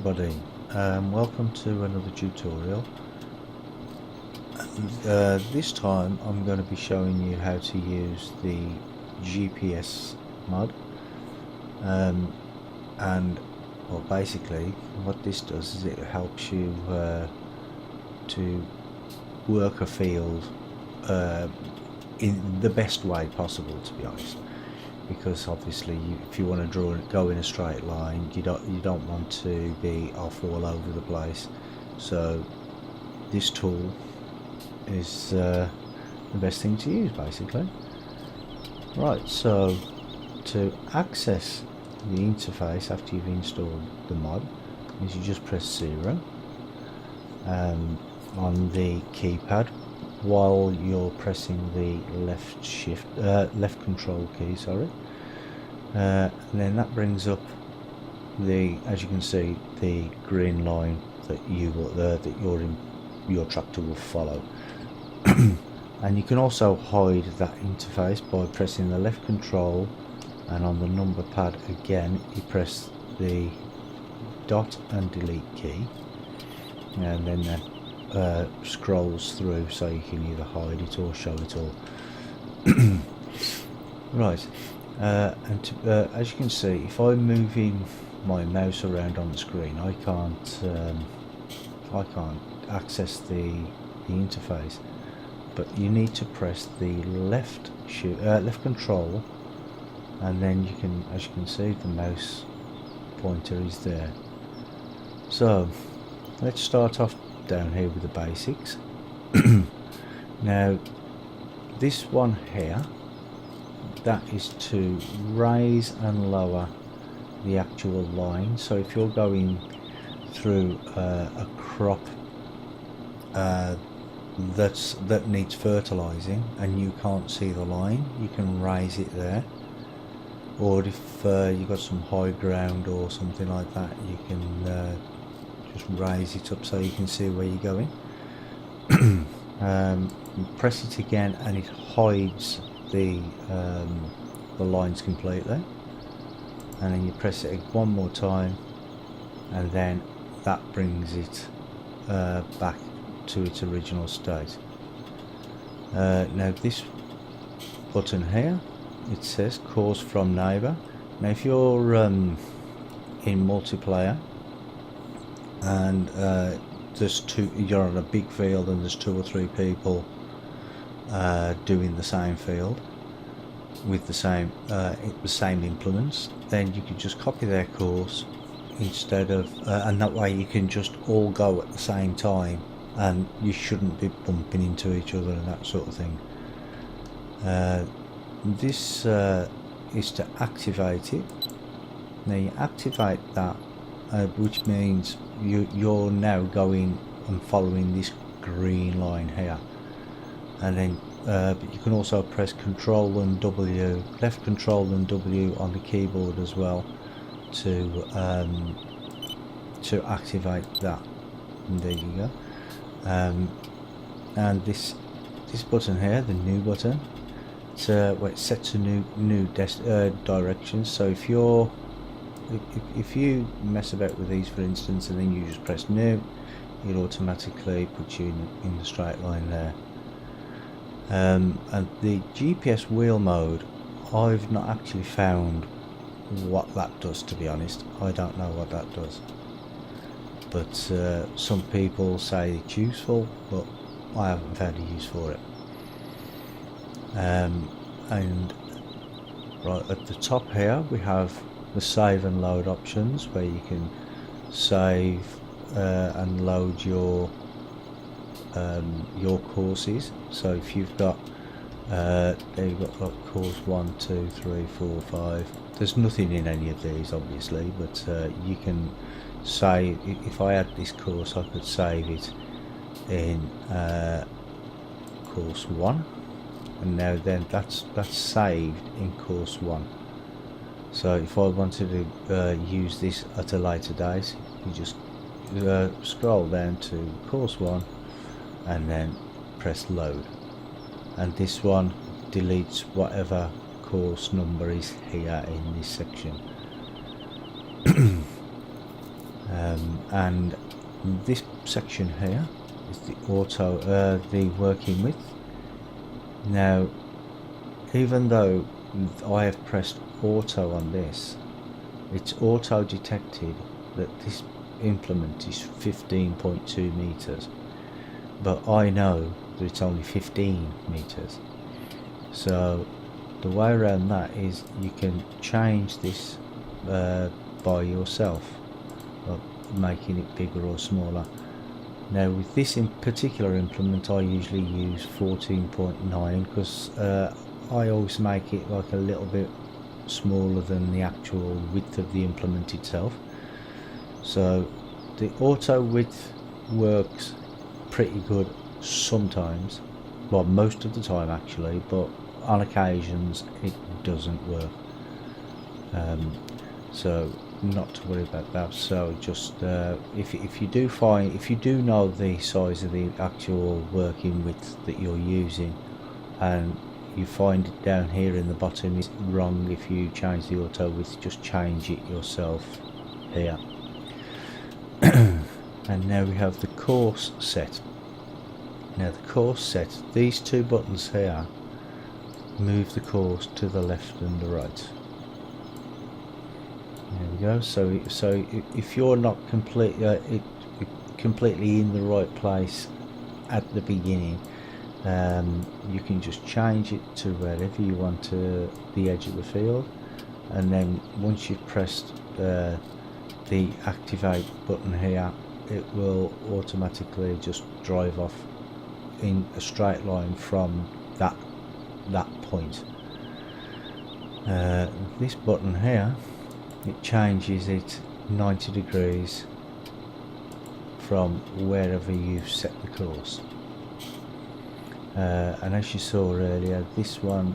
everybody, welcome to another tutorial. This time I'm going to be showing you how to use the GPS mod, and well, basically what this does is it helps you to work a field in the best way possible, to be honest. Because obviously if you want to go in a straight line, you don't want to be off all over the place. So this tool is the best thing to use, basically. Right, so to access the interface after you've installed the mod is you just press 0 on the keypad while you're pressing the left control key, sorry. And then that brings up as you can see, the green line that your tractor will follow. And you can also hide that interface by pressing the left control, and on the number pad again you press the dot and delete key, and then that scrolls through so you can either hide it or show it all. Right, and as you can see, if I'm moving my mouse around on the screen, I can't access the interface. But you need to press the left control, and then you can, as you can see, the mouse pointer is there. So let's start off down here with the basics. Now this one here, that is to raise and lower the actual line. So if you're going through a crop that needs fertilizing and you can't see the line, you can raise it there. Or if you've got some high ground or something like that, you can just raise it up so you can see where you're going. Press it again and it hides the lines completely, and then you press it one more time, and then that brings it back to its original state. Now this button here, it says course from neighbor. Now if you're in multiplayer and you're on a big field and there's 2 or 3 people doing the same field with the same implements, then you can just copy their course instead of and that way you can just all go at the same time, and you shouldn't be bumping into each other and that sort of thing. This is to activate it. Now you activate that, which means you're now going and following this green line here, and then but you can also press Control and W, left Control and W on the keyboard as well to activate that. And there you go. And this button here, the new button, it's set to new directions. So if you mess about with these, for instance, and then you just press new, it automatically puts you in the straight line there. And the GPS wheel mode, I've not actually found what that does, to be honest. I don't know what that does, but some people say it's useful, but I haven't found a use for it. And right at the top here we have the save and load options, where you can save and load your courses. So if you've got there you've got like course 1, 2, 3, 4, 5. There's nothing in any of these obviously, but you can say, if I had this course, I could save it in course 1, and now then that's saved in course 1. So if I wanted to use this at a later date, you just scroll down to course 1 and then press load, and this one deletes whatever course number is here in this section. and this section here is the auto, the working width. Now, even though I have pressed auto on this, it's auto detected that this implement is 15.2 meters, but I know that it's only 15 meters. So the way around that is you can change this by yourself, making it bigger or smaller. Now with this in particular implement, I usually use 14.9 because I always make it like a little bit smaller than the actual width of the implement itself. So the auto width works pretty good sometimes, well, most of the time actually, but on occasions it doesn't work. So not to worry about that. So just if you do know the size of the actual working width that you're using, and you find it down here in the bottom is wrong, if you change the auto width, just change it yourself here. And now we have the course set. Now the course set, these two buttons here move the course to the left and the right. There we go. So if you're not completely in the right place at the beginning, you can just change it to wherever you want to the edge of the field, and then once you've pressed the activate button here, it will automatically just drive off in a straight line from that point. This button here, it changes it 90 degrees from wherever you've set the course. And as you saw earlier, this one,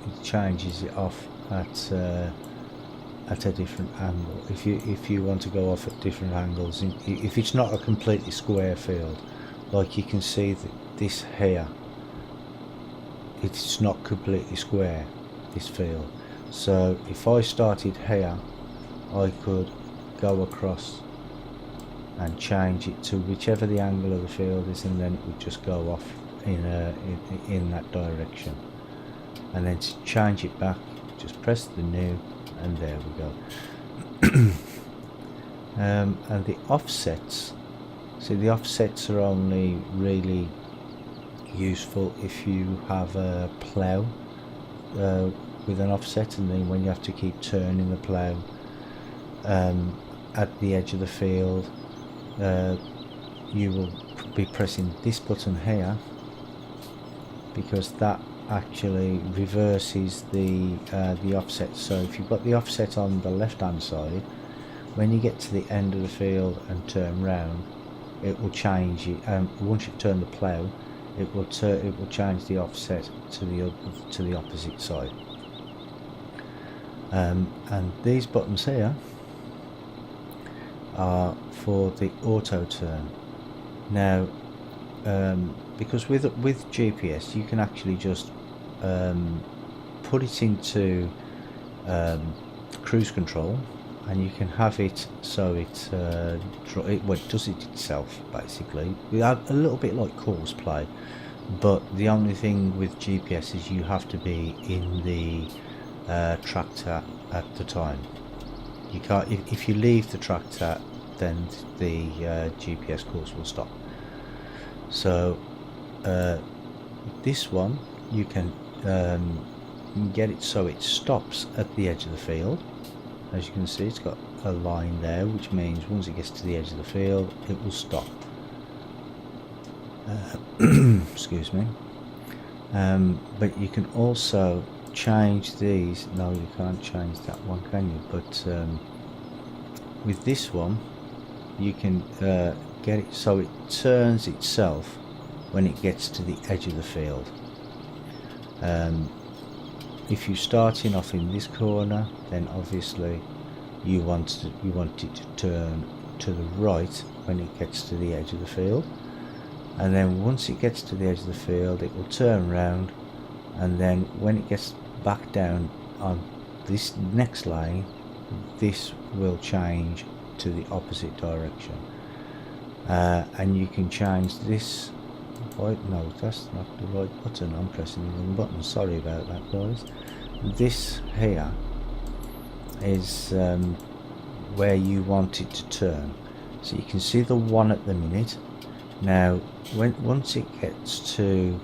it changes it off at a different angle. If you want to go off at different angles, if it's not a completely square field, like you can see that this here, it's not completely square, this field. So if I started here, I could go across and change it to whichever the angle of the field is, and then it would just go off in that direction. And then to change it back, just press the new, and there we go. And the offsets, so the offsets are only really useful if you have a plough with an offset, and then when you have to keep turning the plough at the edge of the field, you will be pressing this button here, because that actually reverses the offset. So if you've got the offset on the left hand side, when you get to the end of the field and turn round, it will change it. Once you've turned the plough, it will change the offset to the opposite side. And these buttons here are for the auto turn. Now, because with GPS you can actually just put it into cruise control, and you can have it so it does it itself basically. We have a little bit like course play, but the only thing with GPS is you have to be in the tractor at the time. You can't, if you leave the tractor, then the GPS course will stop. So this one, you can get it so it stops at the edge of the field. As you can see, it's got a line there, which means once it gets to the edge of the field, it will stop. Excuse me. But you can also change these. No, you can't change that one, can you? But with this one, you can get it so it turns itself when it gets to the edge of the field. If you're starting off in this corner, then obviously you want it to turn to the right when it gets to the edge of the field, and then once it gets to the edge of the field, it will turn round, and then when it gets back down on this next lane, this will change to the opposite direction. And you can change this. No, that's not the right button. I'm pressing the wrong button. Sorry about that, guys. This here is where you want it to turn. So you can see the 1 at the minute. Now, once it gets to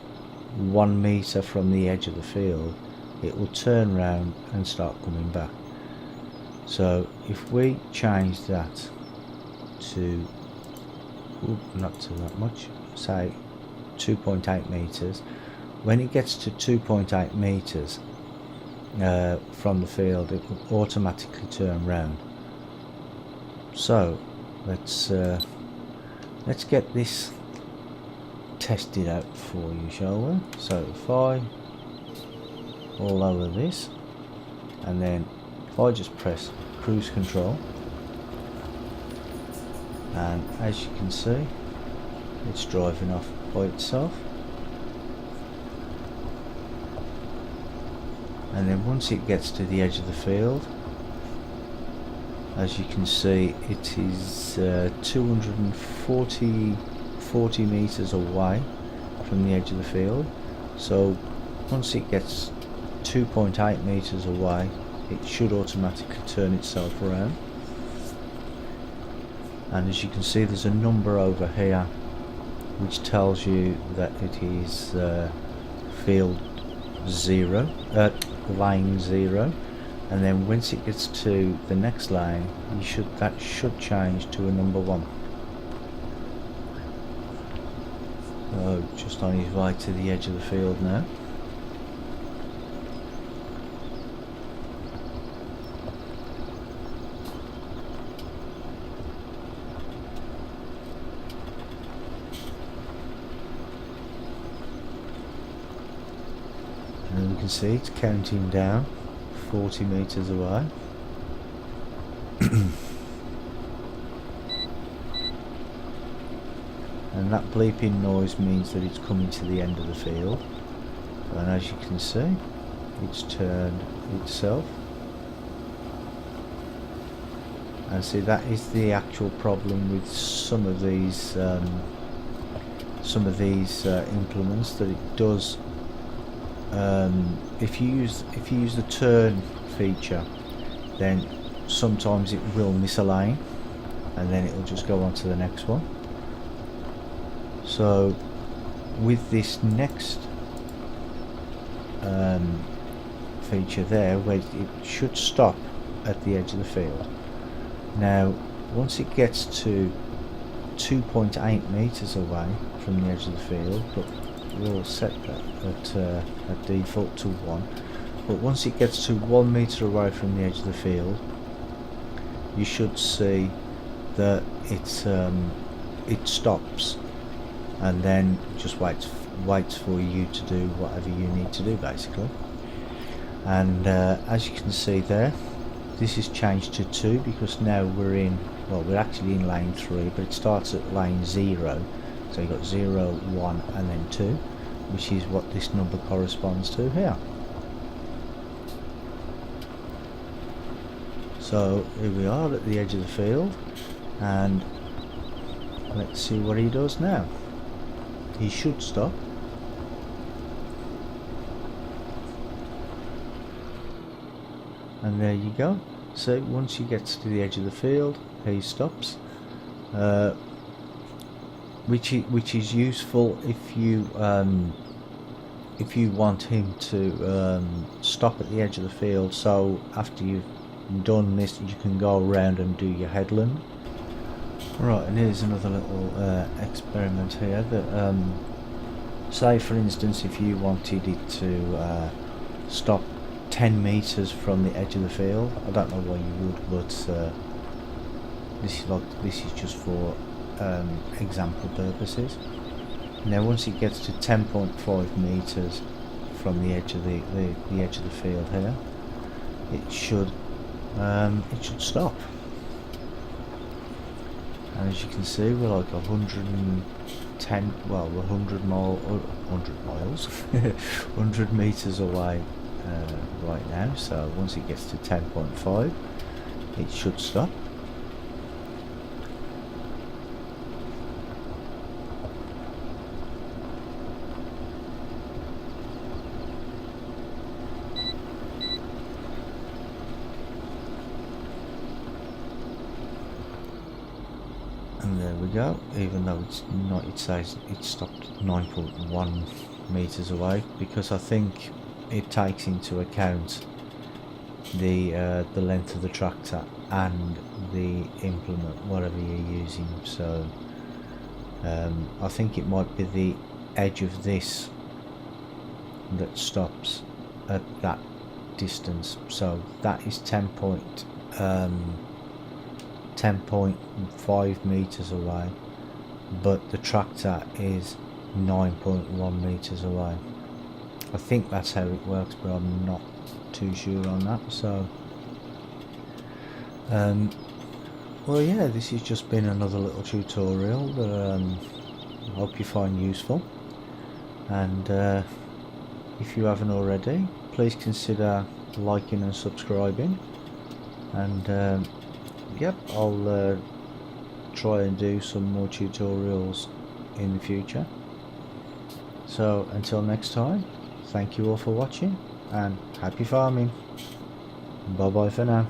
1 meter from the edge of the field, it will turn round and start coming back. So if we change that to, not to that much, say 2.8 meters, when it gets to 2.8 meters from the field, it will automatically turn round. So let's get this tested out for you, shall we? So if I lower this, and then if I just press cruise control, and as you can see, it's driving off by itself. And then once it gets to the edge of the field, as you can see, it is 240 meters away from the edge of the field. So once it gets 2.8 meters away, it should automatically turn itself around. And as you can see, there's a number over here which tells you that it is field 0, line 0. And then once it gets to the next line, that should change to a number 1. So just on his way to the edge of the field now. And you can see it's counting down 40 meters away. And that bleeping noise means that it's coming to the end of the field. And as you can see, it's turned itself. And see, that is the actual problem with some of these implements, that it does. If you use the turn feature, then sometimes it will miss a lane, and then it will just go on to the next one. So with this next feature there, where it should stop at the edge of the field. Now once it gets to 2.8 meters away from the edge of the field, but we'll set that at default to 1. But once it gets to 1 meter away from the edge of the field, you should see that it stops, and then just waits for you to do whatever you need to do, basically. And as you can see there, this is changed to 2 because now we're actually in lane 3, but it starts at lane 0. So you've got 0, 1 and then 2, which is what this number corresponds to here. So here we are at the edge of the field, and let's see what he does now. He should stop. And there you go. So once he gets to the edge of the field, he stops. Which is useful if you want him to stop at the edge of the field, so after you've done this you can go around and do your headland. Right, and here's another little experiment here that say for instance if you wanted it to stop 10 meters from the edge of the field. I don't know why you would, but this is just for example purposes. Now once it gets to 10.5 meters from the edge of the edge of the field here, it should stop. And as you can see, we're like 110, well, we're 100 miles 100 meters away right now. So once it gets to 10.5, it should stop. go, even though it's not, it says it stopped 9.1 meters away, because I think it takes into account the length of the tractor and the implement, whatever you're using. So I think it might be the edge of this that stops at that distance. So that is 10.5 meters away, but the tractor is 9.1 meters away. I think that's how it works, but I'm not too sure on that. So well, yeah, this has just been another little tutorial that I hope you find useful, and if you haven't already, please consider liking and subscribing, and yep, I'll try and do some more tutorials in the future. So until next time, thank you all for watching and happy farming. Bye bye for now.